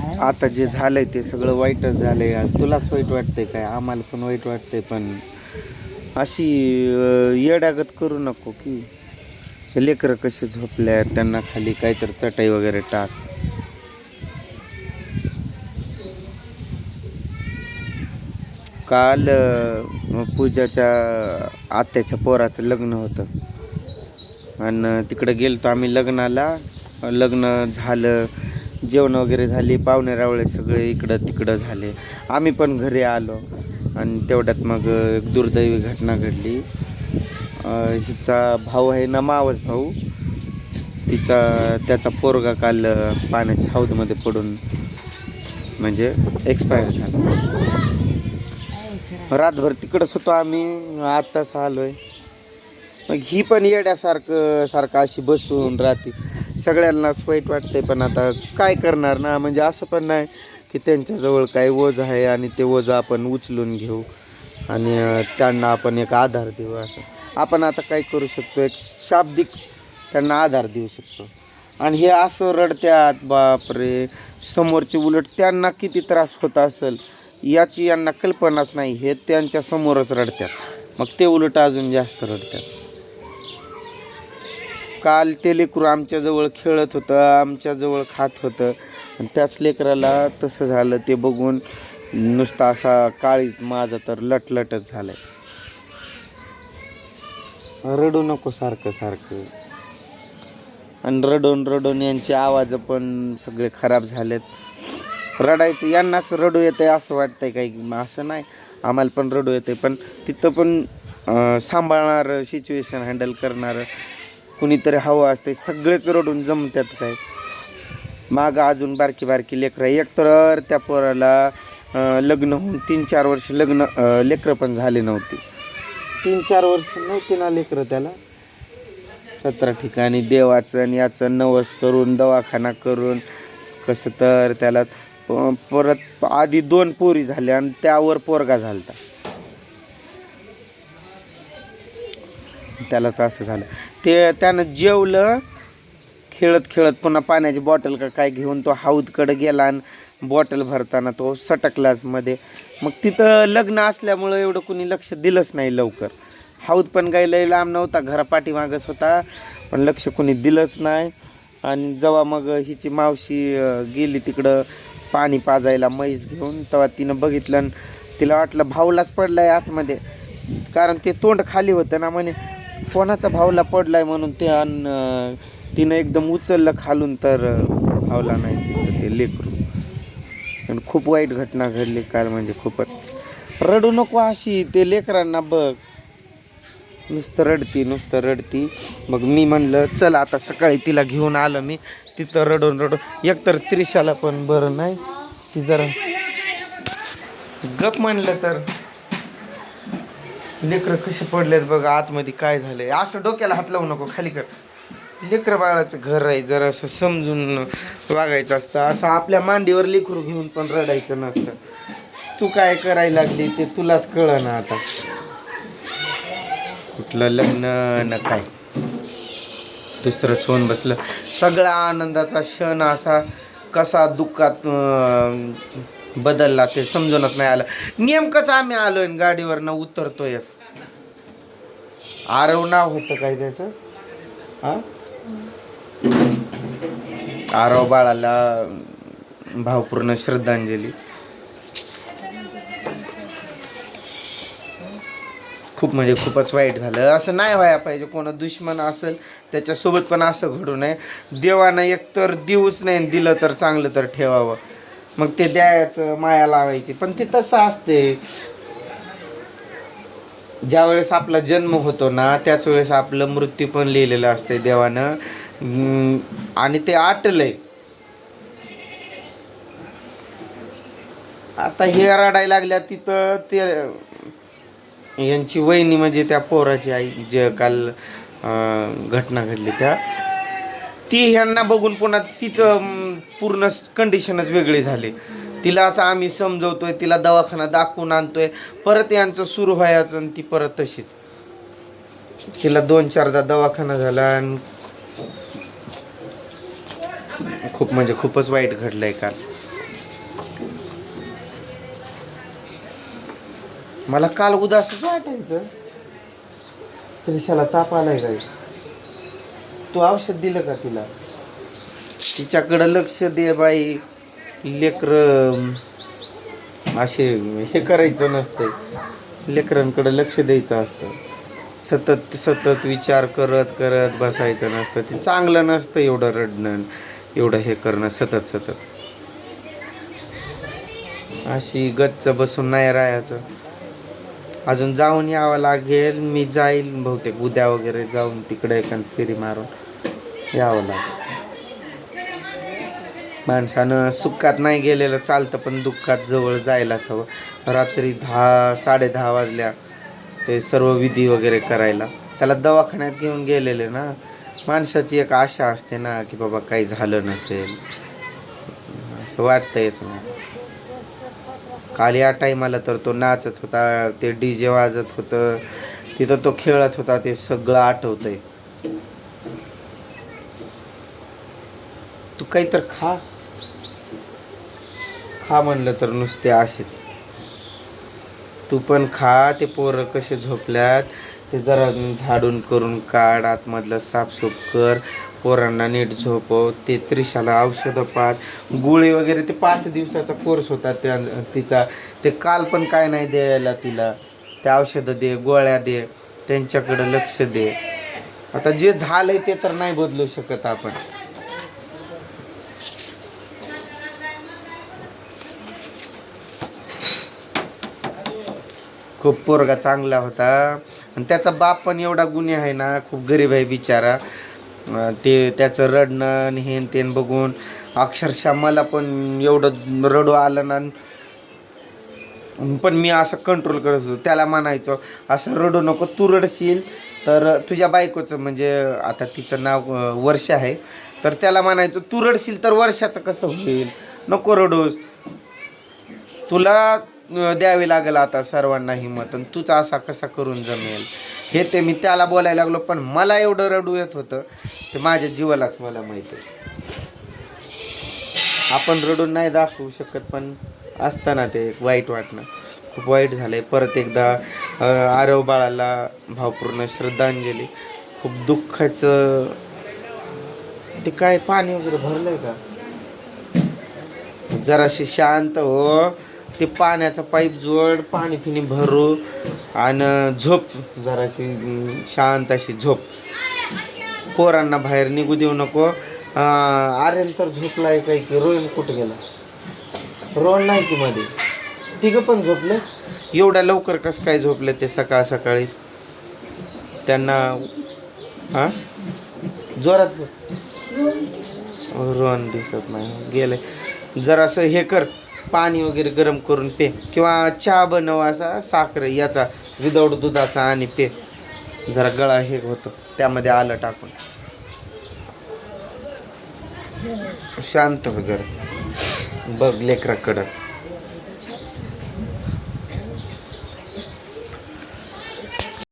आता जे झालंय ते सगळं वाईटच झालंय यार. तुलाच वाईट वाटतंय काय? आम्हाला पण वाईट वाटतंय, पण अशी येड्यागत करू नको की. लेकरं कसे झोपल्या, त्यांना खाली काहीतरी चटई वगैरे टाक. काल पूजाच्या आत्याच्या पोराचं लग्न होतं आणि तिकडे गेलतो आम्ही लग्नाला. लग्न झालं, जेवण वगैरे झाली, पाहुणे रावळे सगळे इकडं तिकडं झाले. आम्ही पण घरी आलो आणि तेवढ्यात मग एक दुर्दैवी घटना घडली. हिचा भाऊ आहे ना, मावस भाऊ, त्याचा पोरगा काल पाण्याच्या हौदमध्ये पडून म्हणजे एक्सपायर झाला. रातभर तिकडंच होतो आम्ही, आत्ताच आलोय. मग ही पण सारखं अशी बसून राहते. सगळ्यांनाच वाईट वाटतंय, पण आता काय करणार ना. म्हणजे असं पण नाही की त्यांच्याजवळ काही ओझं आहे आणि ते ओझं आपण उचलून घेऊ आणि त्यांना आपण एक आधार देऊ. असं आपण आता काय करू शकतो, एक शाब्दिक त्यांना आधार देऊ शकतो. आणि हे असं रडत्यात, बापरे. समोरचे उलट त्यांना किती त्रास होत असेल याची यांना कल्पनाच नाही. हे त्यांच्या समोरच रडतात, मग ते उलट अजून जास्त रडतात. काल ते लेकरू आमच्याजवळ खेळत होतं, आमच्याजवळ खात होतं, आणि त्याच लेकराला तसं झालं. ते बघून नुसता असा काळीज माझा तर लटलटच झालाय. रडू नको सारखं सारखं. आणि रडून रडून यांचे आवाज पण सगळे खराब झालेत. रडायचं यांनाच रडू येतंय असं वाटतंय काही, असं नाही. आम्हाला पण रडू येतंय, पण तिथं पण सांभाळणार, सिच्युएशन हँडल करणार कुणीतरी हवं असते. सगळेच रडून जमतात काय? मागं अजून बारकी बारकी लेकरं. एकतर त्या पोराला लग्न होऊन 3-4 वर्ष लेकरं पण झाले नव्हती. 3-4 वर्ष नव्हती ना लेकरं त्याला. 17 ठिकाणी देवाचं आणि याचं नवस करून, दवाखाना करून, कसं तर त्याला परत आधी 2 पोरी झाल्या आणि त्यावर पोरगा झालता. त्यालाच असं झालं. त्यानं जेवलं, खेळत खेळत पुन्हा पाण्याची बॉटल का काय घेऊन तो हौदकडे गेला आणि बॉटल भरताना तो सटकलाच मध्ये. मग तिथं लग्न असल्यामुळं एवढं कुणी लक्ष दिलंच नाही लवकर. हौद पण काही लय लांब नव्हता, घरा पाठीमागच होता, पण लक्ष कुणी दिलंच नाही. आणि जेव्हा मग हिची मावशी गेली तिकडं पाणी पाजायला म्हैस घेऊन, तेव्हा तिनं बघितलं आणि तिला वाटलं भाऊलाच पडलाय आतमध्ये, कारण ते तोंड खाली होतं ना. म्हणे कोणाचा भाऊला पडलाय म्हणून तिनं एकदम उचललं खालून, तर भावला नाही तिथं ते लेकरू. आणि खूप वाईट घटना घडली काल, म्हणजे खूपच. रडू नको अशी. ते लेकरांना बघ नुसतं रडती. मग मी म्हणलं चल आता, सकाळी तिला घेऊन आलं मी. तिथं रडून एकतर त्रिशाला पण बरं नाही, ती जरा गप म्हणलं तर लेकरं कसे पडलेत बघ आतमध्ये. काय झालंय असं डोक्याला हात लावू नको, खाली कर. लेकरं बाळाचं घर आहे, जरा असं समजून वागायचं असतं. असं आपल्या मांडीवर लेकरू घेऊन पण रडायचं नसतं. तू काय करायला लागली ते तुलाच कळना आता. कुठलं लग्न न काय, दुसरंच होऊन बसलं. सगळा आनंदाचा क्षण असा कसा दुःखात बदलला ते समजूनच नाही आलं. नेमकंच आम्ही आलोय गाडीवरनं उतरतोय. आरव नाव होतं काय त्याचं, आरव बाळाला भावपूर्ण श्रद्धांजली. खूप म्हणजे खूपच वाईट झालं. असं नाही व्हायला पाहिजे. कोणा दुश्मन असेल त्याच्यासोबत पण असं घडू नये. देवानं एकतर देऊच नाही, दिलं तर चांगलं तर ठेवावं. मग ते द्यायचं, माया लावायची. पण ते तसं असते, ज्या वेळेस आपला जन्म होतो ना त्याच वेळेस आपलं मृत्यू पण लिहिलेलं असतंय देवानं. आणि ते आटलंय. आता हे रडायला लागल्या तिथं. ते यांची वहिनी म्हणजे त्या पोराची आई, जे काल घटना घडली ती ह्यांना बघून पुन्हा तिचं पूर्ण कंडिशनच वेगळी झाली. तिलाच आम्ही समजवतोय, तिला दवाखाना दाखवून आणतोय, परत यांचं सुरू व्हायचं आणि ती परत तशीच. तिला 2-4दा दवाखाना झाला आणि खूप म्हणजे खूपच वाईट घडलंय काल. मला काल उदासच वाटायचं. त्रिशाला ताप आलाय काय? तू औषध दिलं का तिला? तिच्याकडं लक्ष दे बाई. लेकर असे हे करायचं नसतंय, लेकरांकडं लक्ष द्यायचं असतं. सतत सतत विचार करत करत बसायचं नसतं. ते चांगलं नसतं एवढं रडणं, एवढं हे करणं सतत सतत. अशी गच्च बसून नाही राहायचं. अजून जाऊन यावं लागेल. मी जाईल बहुतेक उद्या वगैरे, जाऊन तिकडे एखाद फेरी मारून यावं लागेल. माणसानं सुखात नाही गेलेलं चालतं, पण दुःखात जवळ जायलाच हवं. रात्री 10-10:30 वाजल्या ते सर्व विधी वगैरे करायला. त्याला दवाखान्यात घेऊन गेलेले ना. माणसाची एक आशा असते ना की बाबा काही झालं नसेल, असं वाटतंयच ना. काल या टाईमाला तर तो नाचत होता, ते DJ वाजत होतं, तिथं तो खेळत होता, ते सगळं आठवतंय. तू काही तर खा म्हणलं तर नुसते असेच. तू पण खा. ते पोरं कसे झोपल्यात ते जरा झाडून करून काढ, आतमधलं साफसूफ कर, पोरांना नीट झोपव. ते त्रिशाला औषधं पाच, गोळी वगैरे. ते 5 दिवसाचा कोर्स होता तिचा. ते काल पण काय नाही द्यायला तिला. ते औषधं दे, गोळ्या दे, त्यांच्याकडं लक्ष दे. आता जे झालंय ते तर नाही बदलू शकत आपण. खूप पोरगा चांगला होता, आणि त्याचा बाप पण एवढा गुन्हे आहे ना, खूप गरीब आहे बिचारा. ते त्याचं रडणं आणि हे ते बघून अक्षरशः मला पण एवढं रडू आलं ना. पण मी असं कंट्रोल करत होतो. त्याला म्हणायचो असं रडू नको, तू रडशील तर तुझ्या बायकोचं, म्हणजे आता तिचं नाव वर्षा आहे, तर त्याला म्हणायचो तू रडशील तर वर्षाचं कसं होईल, नको रडूस, तुला द्यावी लागेल आता सर्वांना हिंमत, आणि तूच असा कसा करून जमेल. हे ते मी त्याला बोलायला लागलो. पण मला एवढं रडू येत होतं ते माझ्या जीवालाच मला माहिती आहे. आपण रडून नाही दाखवू शकत, पण असताना ते वाईट वाटणं खूप वाईट झालंय. परत एकदा आरव बाळाला भावपूर्ण श्रद्धांजली. खूप दुःखाचं. ते काय पाणी वगैरे भरलंय का? जराशी शांत हो. ते पाण्याचा पाईप जोड, पाणी पिणी भरू, आणि झोप. जराशी शांत अशी झोप. पोरांना बाहेर निघू देऊ नको. आर्यन तर झोपलाय काही की. रोहन कुठे गेला? रोहन नाही की मध्ये. तिघं पण झोपले. एवढ्या लवकर कसं काय झोपले ते सकाळ सकाळी? त्यांना जोरात रोहन दिसत नाही, गेले. जरासं हे कर, पाणी वगैरे गरम करून पे, किंवा चहा बनव असा साखर याचा विदाऊट दुधाचा, आणि पे. जरा गळा हे होतो त्यामध्ये आलं टाकून. शांत हो जरा, बघ लेकराकडं.